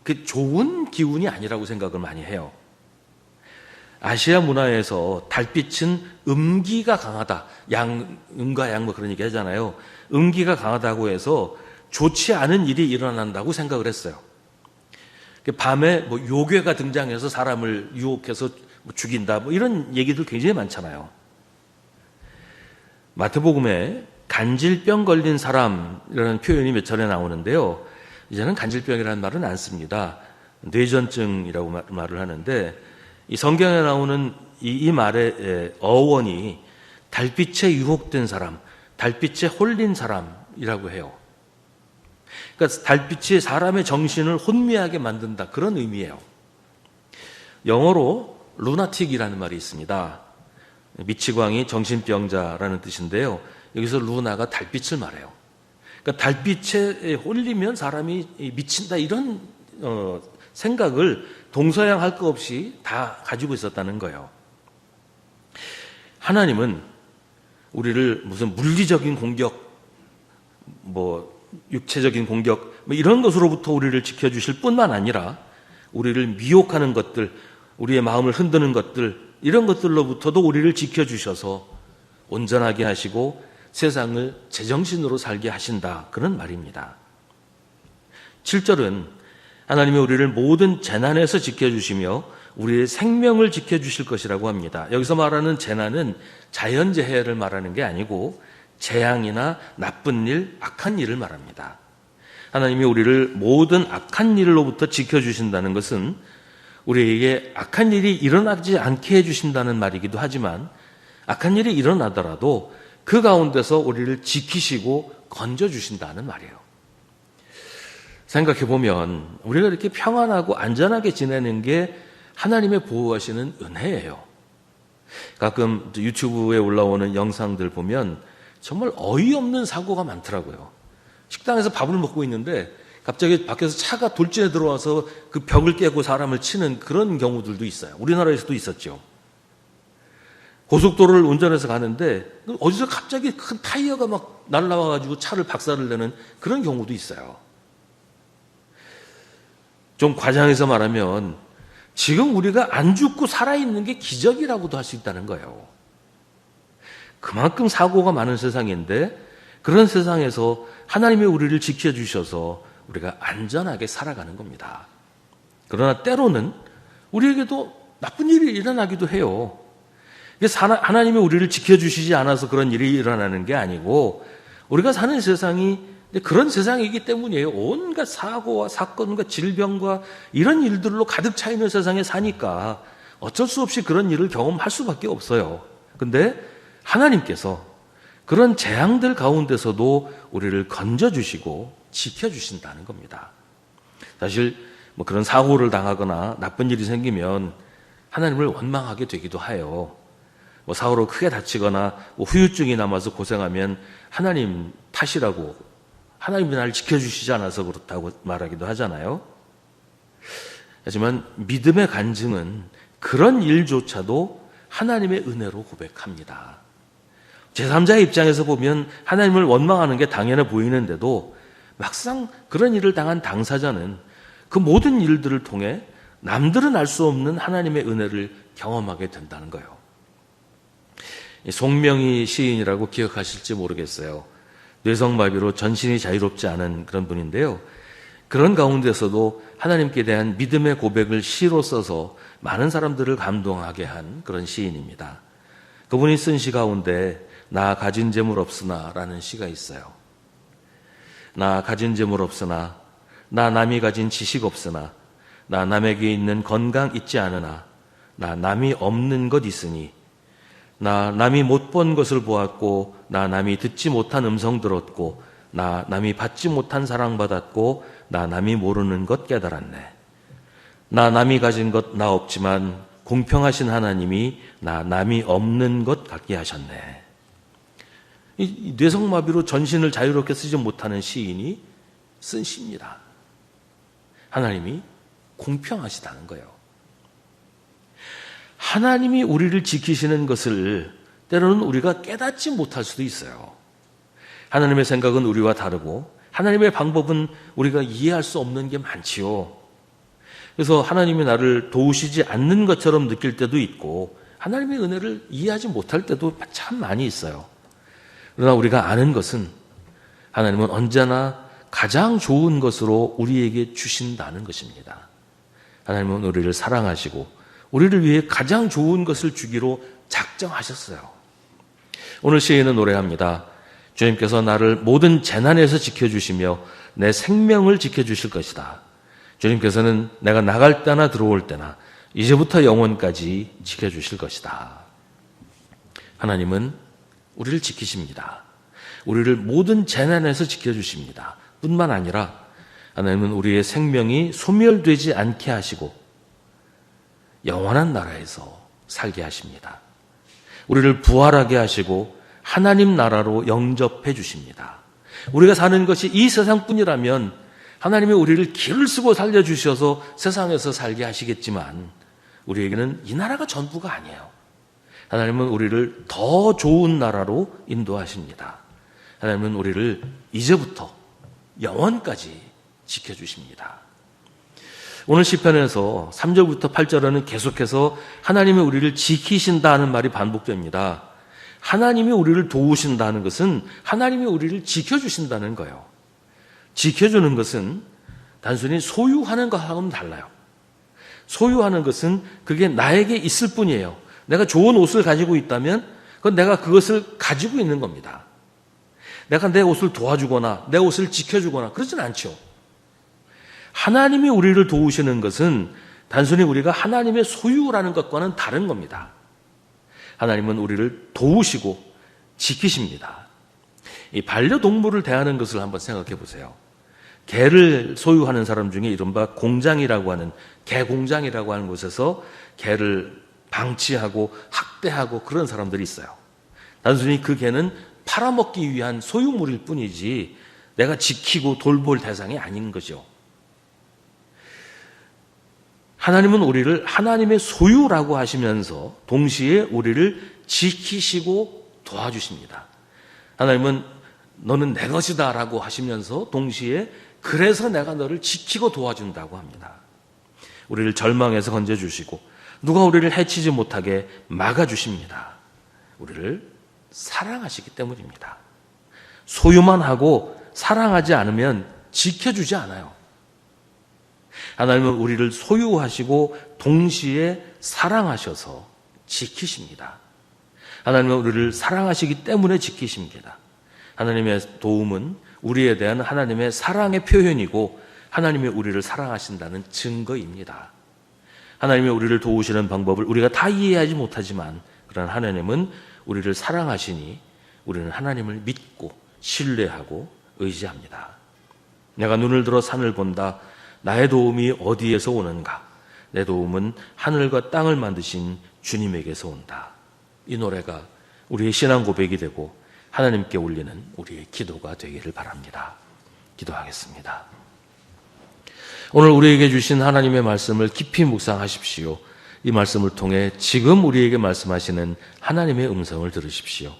그 좋은 기운이 아니라고 생각을 많이 해요. 아시아 문화에서 달빛은 음기가 강하다. 음과 양 뭐 그런 얘기 하잖아요. 음기가 강하다고 해서 좋지 않은 일이 일어난다고 생각을 했어요. 밤에 뭐 요괴가 등장해서 사람을 유혹해서 죽인다. 뭐 이런 얘기들 굉장히 많잖아요. 마태복음에 간질병 걸린 사람이라는 표현이 몇 차례 나오는데요. 이제는 간질병이라는 말은 안 씁니다. 뇌전증이라고 말을 하는데 이 성경에 나오는 이 말의 어원이 달빛에 유혹된 사람, 달빛에 홀린 사람이라고 해요. 그러니까 달빛이 사람의 정신을 혼미하게 만든다. 그런 의미예요. 영어로 루나틱이라는 말이 있습니다. 미치광이 정신병자라는 뜻인데요. 여기서 루나가 달빛을 말해요. 그러니까 달빛에 홀리면 사람이 미친다 이런 생각을 동서양 할 것 없이 다 가지고 있었다는 거예요. 하나님은 우리를 무슨 물리적인 공격, 뭐 육체적인 공격, 뭐 이런 것으로부터 우리를 지켜주실 뿐만 아니라 우리를 미혹하는 것들, 우리의 마음을 흔드는 것들, 이런 것들로부터도 우리를 지켜주셔서 온전하게 하시고 세상을 제정신으로 살게 하신다. 그런 말입니다. 7절은 하나님이 우리를 모든 재난에서 지켜주시며 우리의 생명을 지켜주실 것이라고 합니다. 여기서 말하는 재난은 자연재해를 말하는 게 아니고 재앙이나 나쁜 일, 악한 일을 말합니다. 하나님이 우리를 모든 악한 일로부터 지켜주신다는 것은 우리에게 악한 일이 일어나지 않게 해주신다는 말이기도 하지만 악한 일이 일어나더라도 그 가운데서 우리를 지키시고 건져주신다는 말이에요. 생각해보면 우리가 이렇게 평안하고 안전하게 지내는 게 하나님의 보호하시는 은혜예요. 가끔 유튜브에 올라오는 영상들 보면 정말 어이없는 사고가 많더라고요. 식당에서 밥을 먹고 있는데 갑자기 밖에서 차가 돌진해 들어와서 그 벽을 깨고 사람을 치는 그런 경우들도 있어요. 우리나라에서도 있었죠. 고속도로를 운전해서 가는데 어디서 갑자기 큰 타이어가 막 날라와가지고 차를 박살을 내는 그런 경우도 있어요. 좀 과장해서 말하면 지금 우리가 안 죽고 살아있는 게 기적이라고도 할 수 있다는 거예요. 그만큼 사고가 많은 세상인데 그런 세상에서 하나님이 우리를 지켜주셔서 우리가 안전하게 살아가는 겁니다. 그러나 때로는 우리에게도 나쁜 일이 일어나기도 해요. 하나님이 우리를 지켜주시지 않아서 그런 일이 일어나는 게 아니고 우리가 사는 세상이 그런 세상이기 때문이에요. 온갖 사고와 사건과 질병과 이런 일들로 가득 차 있는 세상에 사니까 어쩔 수 없이 그런 일을 경험할 수밖에 없어요. 근데 하나님께서 그런 재앙들 가운데서도 우리를 건져주시고 지켜주신다는 겁니다. 사실 뭐 그런 사고를 당하거나 나쁜 일이 생기면 하나님을 원망하게 되기도 해요. 뭐 사고로 크게 다치거나 뭐 후유증이 남아서 고생하면 하나님 탓이라고, 하나님이 나를 지켜주시지 않아서 그렇다고 말하기도 하잖아요. 하지만 믿음의 간증은 그런 일조차도 하나님의 은혜로 고백합니다. 제3자의 입장에서 보면 하나님을 원망하는 게 당연해 보이는데도 막상 그런 일을 당한 당사자는 그 모든 일들을 통해 남들은 알 수 없는 하나님의 은혜를 경험하게 된다는 거예요. 송명희 시인이라고 기억하실지 모르겠어요. 뇌성마비로 전신이 자유롭지 않은 그런 분인데요. 그런 가운데서도 하나님께 대한 믿음의 고백을 시로 써서 많은 사람들을 감동하게 한 그런 시인입니다. 그분이 쓴 시 가운데 나 가진 재물 없으나 라는 시가 있어요. 나 가진 재물 없으나, 나 남이 가진 지식 없으나, 나 남에게 있는 건강 있지 않으나, 나 남이 없는 것 있으니, 나 남이 못 본 것을 보았고, 나 남이 듣지 못한 음성 들었고, 나 남이 받지 못한 사랑받았고, 나 남이 모르는 것 깨달았네. 나 남이 가진 것 나 없지만 공평하신 하나님이 나 남이 없는 것 갖게 하셨네. 이 뇌성마비로 전신을 자유롭게 쓰지 못하는 시인이 쓴 시입니다. 하나님이 공평하시다는 거예요. 하나님이 우리를 지키시는 것을 때로는 우리가 깨닫지 못할 수도 있어요. 하나님의 생각은 우리와 다르고 하나님의 방법은 우리가 이해할 수 없는 게 많지요. 그래서 하나님이 나를 도우시지 않는 것처럼 느낄 때도 있고 하나님의 은혜를 이해하지 못할 때도 참 많이 있어요. 그러나 우리가 아는 것은 하나님은 언제나 가장 좋은 것으로 우리에게 주신다는 것입니다. 하나님은 우리를 사랑하시고 우리를 위해 가장 좋은 것을 주기로 작정하셨어요. 오늘 시에는 노래합니다. 주님께서 나를 모든 재난에서 지켜주시며 내 생명을 지켜주실 것이다. 주님께서는 내가 나갈 때나 들어올 때나 이제부터 영원까지 지켜주실 것이다. 하나님은 우리를 지키십니다. 우리를 모든 재난에서 지켜주십니다. 뿐만 아니라 하나님은 우리의 생명이 소멸되지 않게 하시고 영원한 나라에서 살게 하십니다. 우리를 부활하게 하시고 하나님 나라로 영접해 주십니다. 우리가 사는 것이 이 세상뿐이라면 하나님이 우리를 길을 쓰고 살려주셔서 세상에서 살게 하시겠지만 우리에게는 이 나라가 전부가 아니에요. 하나님은 우리를 더 좋은 나라로 인도하십니다. 하나님은 우리를 이제부터 영원까지 지켜주십니다. 오늘 시편에서 3절부터 8절에는 계속해서 하나님이 우리를 지키신다는 말이 반복됩니다. 하나님이 우리를 도우신다는 것은 하나님이 우리를 지켜주신다는 거예요. 지켜주는 것은 단순히 소유하는 것하고는 달라요. 소유하는 것은 그게 나에게 있을 뿐이에요. 내가 좋은 옷을 가지고 있다면 그건 내가 그것을 가지고 있는 겁니다. 내가 내 옷을 도와주거나 내 옷을 지켜주거나 그러진 않죠. 하나님이 우리를 도우시는 것은 단순히 우리가 하나님의 소유라는 것과는 다른 겁니다. 하나님은 우리를 도우시고 지키십니다. 이 반려동물을 대하는 것을 한번 생각해 보세요. 개를 소유하는 사람 중에 이른바 공장이라고 하는 개공장이라고 하는 곳에서 개를 방치하고 학대하고 그런 사람들이 있어요. 단순히 그 개는 팔아먹기 위한 소유물일 뿐이지 내가 지키고 돌볼 대상이 아닌 거죠. 하나님은 우리를 하나님의 소유라고 하시면서 동시에 우리를 지키시고 도와주십니다. 하나님은 너는 내 것이다 라고 하시면서 동시에 그래서 내가 너를 지키고 도와준다고 합니다. 우리를 절망에서 건져주시고 누가 우리를 해치지 못하게 막아주십니다. 우리를 사랑하시기 때문입니다. 소유만 하고 사랑하지 않으면 지켜주지 않아요. 하나님은 우리를 소유하시고 동시에 사랑하셔서 지키십니다. 하나님은 우리를 사랑하시기 때문에 지키십니다. 하나님의 도움은 우리에 대한 하나님의 사랑의 표현이고 하나님이 우리를 사랑하신다는 증거입니다. 하나님이 우리를 도우시는 방법을 우리가 다 이해하지 못하지만 그러나 하나님은 우리를 사랑하시니 우리는 하나님을 믿고 신뢰하고 의지합니다. 내가 눈을 들어 산을 본다. 나의 도움이 어디에서 오는가? 내 도움은 하늘과 땅을 만드신 주님에게서 온다. 이 노래가 우리의 신앙 고백이 되고 하나님께 올리는 우리의 기도가 되기를 바랍니다. 기도하겠습니다. 오늘 우리에게 주신 하나님의 말씀을 깊이 묵상하십시오. 이 말씀을 통해 지금 우리에게 말씀하시는 하나님의 음성을 들으십시오.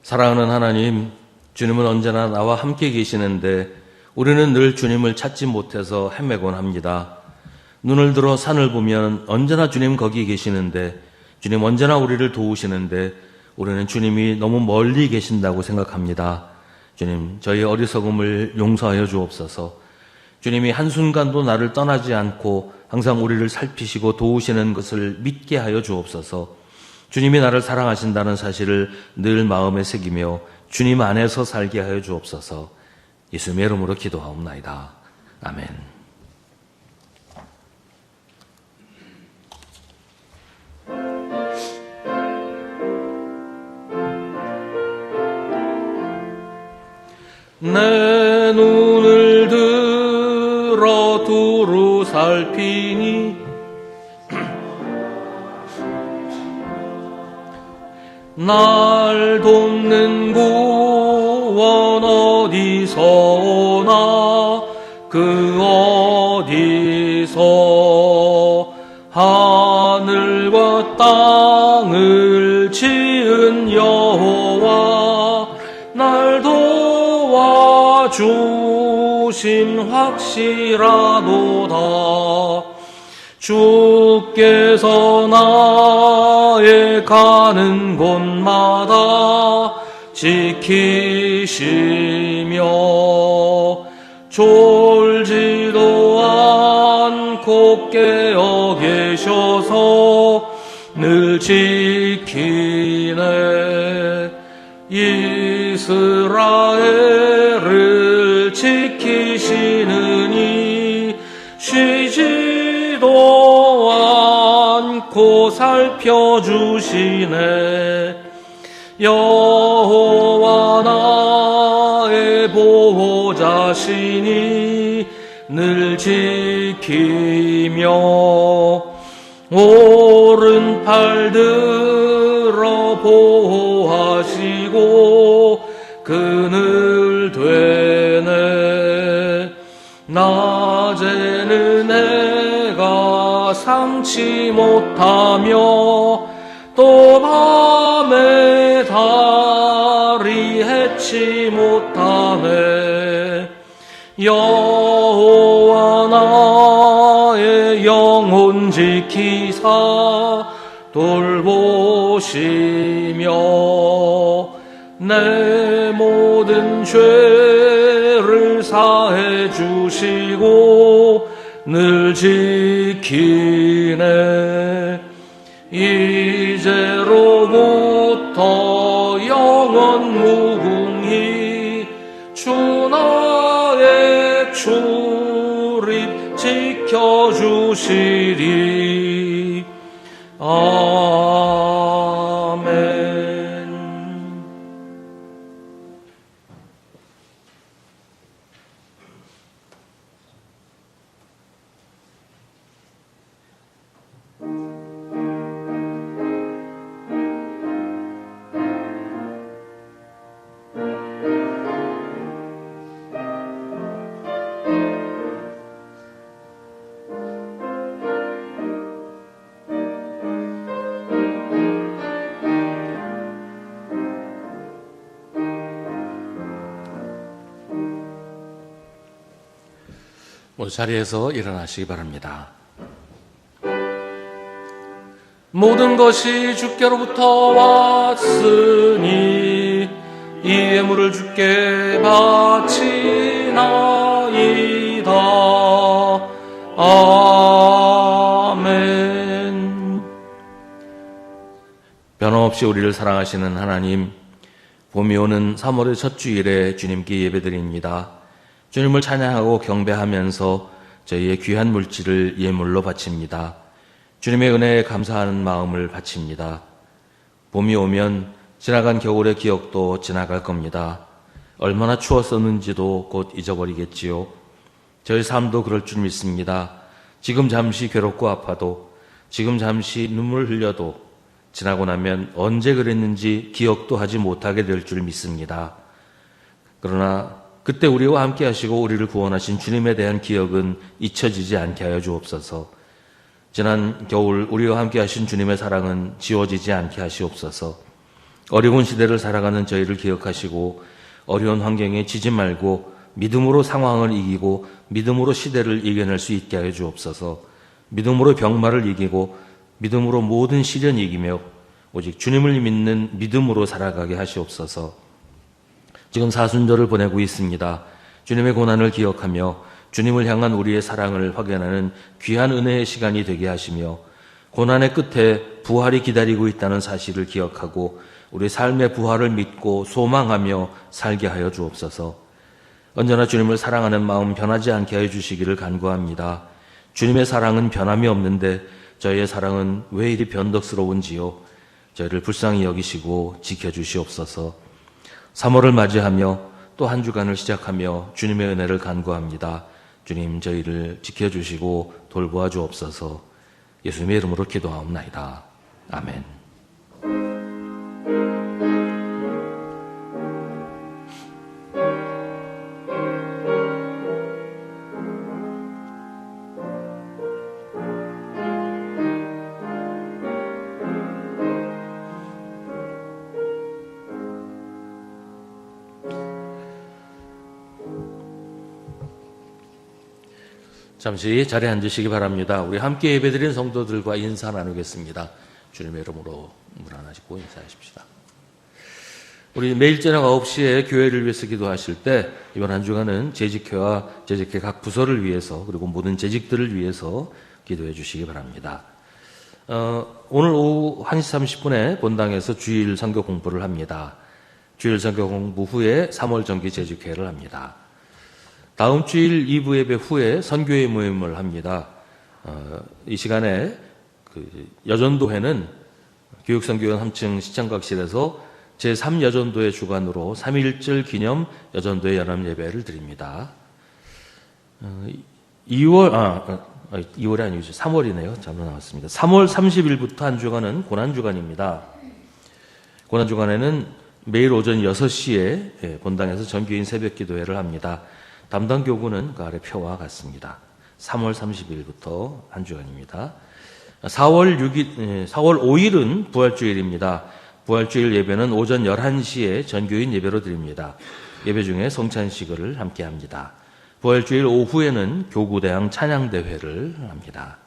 사랑하는 하나님, 주님은 언제나 나와 함께 계시는데 우리는 늘 주님을 찾지 못해서 헤매곤 합니다. 눈을 들어 산을 보면 언제나 주님 거기 계시는데 주님 언제나 우리를 도우시는데 우리는 주님이 너무 멀리 계신다고 생각합니다. 주님, 저희 어리석음을 용서하여 주옵소서. 주님이 한순간도 나를 떠나지 않고 항상 우리를 살피시고 도우시는 것을 믿게 하여 주옵소서. 주님이 나를 사랑하신다는 사실을 늘 마음에 새기며 주님 안에서 살게 하여 주옵소서. 예수님의 이름으로 기도하옵나이다. 아멘. 내 눈을 들어 두루 살피니 날 돕는 구원 어디서 오나 그 어디서 하늘과 땅을 지은 여호와 날 도와주심 확실하도다. 주께서 나의 가는 곳마다 지키시며 졸지도 않고 깨어 계셔서 늘 지키네. 이스라엘을 지키시느니 쉬지도 않고 살펴주시네. 여호와 나의 보호자시니 늘 지키며 오른팔 들어 보호하시고 그늘 되네. 낮에는 해가 삼지 못하며 또 밤에 달이 해치 못하네. 여호와 나의 영혼 지키사 돌보시며 내 모든 죄를 사해 주시고 늘 지키네. 이제로부터 영원 무궁히 주 나의 출입 지켜주시리. 아멘. 자리에서 일어나시기 바랍니다. 모든 것이 주께로부터 왔으니 이 예물을 주께 바치나이다. 아멘. 변함없이 우리를 사랑하시는 하나님, 봄이 오는 3월의 첫 주일에 주님께 예배드립니다. 주님을 찬양하고 경배하면서 저희의 귀한 물질을 예물로 바칩니다. 주님의 은혜에 감사하는 마음을 바칩니다. 봄이 오면 지나간 겨울의 기억도 지나갈 겁니다. 얼마나 추웠었는지도 곧 잊어버리겠지요. 저희 삶도 그럴 줄 믿습니다. 지금 잠시 괴롭고 아파도, 지금 잠시 눈물 흘려도 지나고 나면 언제 그랬는지 기억도 하지 못하게 될 줄 믿습니다. 그러나 그때 우리와 함께 하시고 우리를 구원하신 주님에 대한 기억은 잊혀지지 않게 하여 주옵소서. 지난 겨울 우리와 함께 하신 주님의 사랑은 지워지지 않게 하시옵소서. 어려운 시대를 살아가는 저희를 기억하시고 어려운 환경에 지지 말고 믿음으로 상황을 이기고 믿음으로 시대를 이겨낼 수 있게 하여 주옵소서. 믿음으로 병마를 이기고 믿음으로 모든 시련을 이기며 오직 주님을 믿는 믿음으로 살아가게 하시옵소서. 지금 사순절을 보내고 있습니다. 주님의 고난을 기억하며 주님을 향한 우리의 사랑을 확인하는 귀한 은혜의 시간이 되게 하시며 고난의 끝에 부활이 기다리고 있다는 사실을 기억하고 우리 삶의 부활을 믿고 소망하며 살게 하여 주옵소서. 언제나 주님을 사랑하는 마음 변하지 않게 하여 주시기를 간구합니다. 주님의 사랑은 변함이 없는데 저희의 사랑은 왜 이리 변덕스러운지요. 저희를 불쌍히 여기시고 지켜주시옵소서. 3월을 맞이하며 또 한 주간을 시작하며 주님의 은혜를 간구합니다. 주님, 저희를 지켜주시고 돌보아 주옵소서. 예수님의 이름으로 기도하옵나이다. 아멘. 잠시 자리에 앉으시기 바랍니다. 우리 함께 예배드린 성도들과 인사 나누겠습니다. 주님의 이름으로 문 하나 짚고 인사하십시다. 우리 매일 저녁 9시에 교회를 위해서 기도하실 때 이번 한 주간은 재직회와 재직회 각 부서를 위해서 그리고 모든 재직들을 위해서 기도해 주시기 바랍니다. 오늘 오후 1시 30분에 본당에서 주일 선교 공부를 합니다. 주일 선교 공부 후에 3월 정기 재직회를 합니다. 다음 주일 2부 예배 후에 선교회 모임을 합니다. 이 시간에 여전도회는 교육선교원 3층 시청각실에서 제3여전도회 주관으로 3.1절 기념 여전도회 연합 예배를 드립니다. 2월이 아니죠. 3월이네요. 잘못 나왔습니다. 3월 30일부터 한 주간은 고난주간입니다. 고난주간에는 매일 오전 6시에 본당에서 정규인 새벽 기도회를 합니다. 담당 교구는 그 아래 표와 같습니다. 3월 30일부터 한 주간입니다. 4월 5일은 부활주일입니다. 부활주일 예배는 오전 11시에 전교인 예배로 드립니다. 예배 중에 성찬식을 함께 합니다. 부활주일 오후에는 교구대항 찬양대회를 합니다.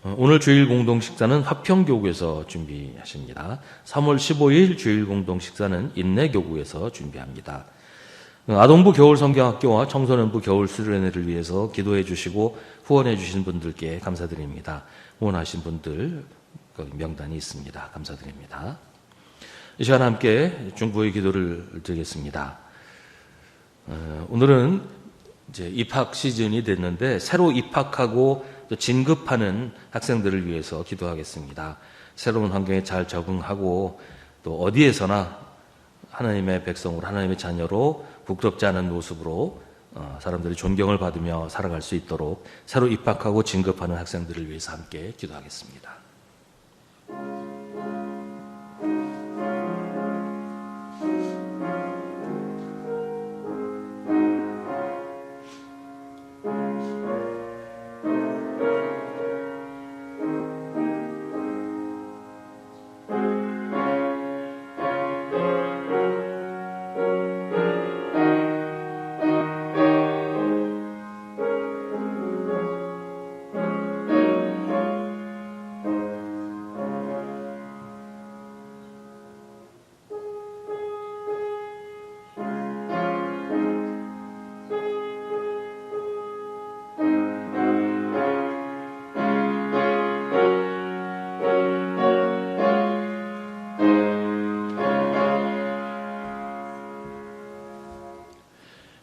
오늘 주일 공동식사는 화평교구에서 준비하십니다. 3월 15일 주일 공동식사는 인내교구에서 준비합니다. 아동부 겨울성경학교와 청소년부 겨울수련회를 위해서 기도해 주시고 후원해 주신 분들께 감사드립니다. 후원하신 분들 명단이 있습니다. 감사드립니다. 이 시간 함께 중보의 기도를 드리겠습니다. 오늘은 이제 입학 시즌이 됐는데 새로 입학하고 또 진급하는 학생들을 위해서 기도하겠습니다. 새로운 환경에 잘 적응하고 또 어디에서나 하나님의 백성으로 하나님의 자녀로 부끄럽지 않은 모습으로 사람들이 존경을 받으며 살아갈 수 있도록 새로 입학하고 진급하는 학생들을 위해서 함께 기도하겠습니다.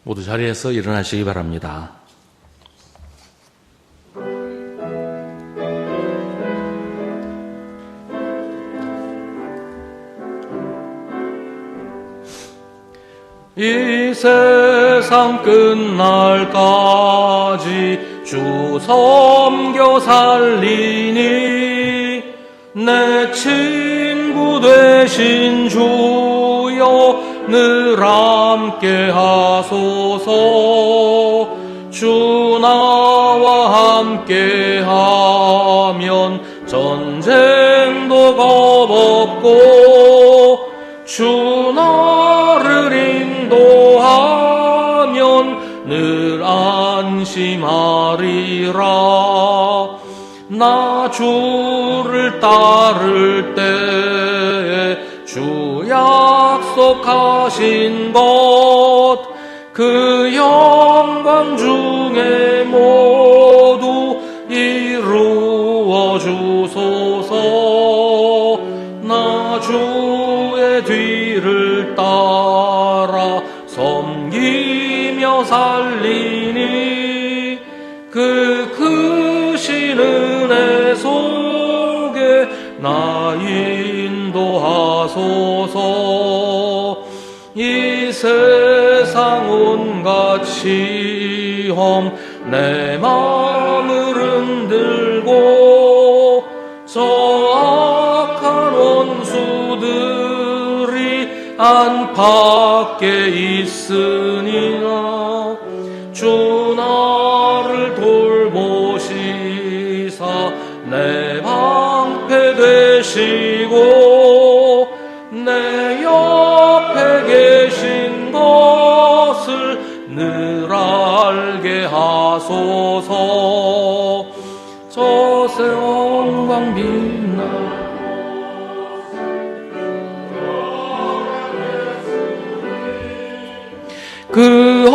모두 자리에서 일어나시기 바랍니다. 이 세상 끝날까지 주 섬겨 살리니 내 친구 되신 주여 늘 함께 하소서. 주 나와 함께 하면 전쟁도 겁없고 주 나를 인도하면 늘 안심하리라. 나 주를 따를 때에 주 약속하신 것 그 영광 중에 모두 이루어 주소서. 나 주의 뒤를 따라 섬기며 살리니 그 크신 은혜 속에 나 인도하소서. 이 세상 온갖 시험 내 마음을 흔들고 저 악한 원수들이 안팎에 있으니라. 주 나를 돌보시사 내 방패 되시고 내 옆에 계신 것을 늘 알게 하소서. 저새 영광 빛나 그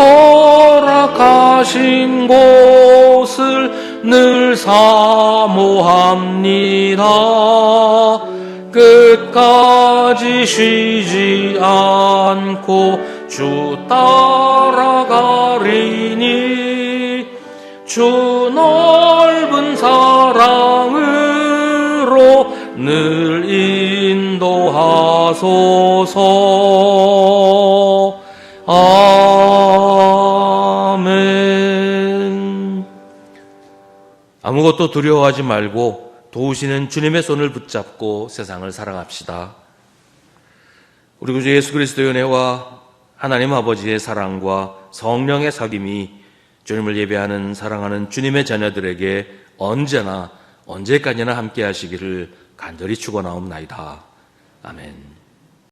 허락하신 곳을 늘 사모합니다. 끝까지 쉬지 않고 주 따라가리니 주 넓은 사랑으로 늘 인도하소서. 아멘. 아무것도 두려워하지 말고 도우시는 주님의 손을 붙잡고 세상을 사랑합시다. 우리 구주 예수 그리스도의 은혜와 하나님 아버지의 사랑과 성령의 사귐이 주님을 예배하는 사랑하는 주님의 자녀들에게 언제나 언제까지나 함께 하시기를 간절히 축원하옵나이다. 아멘.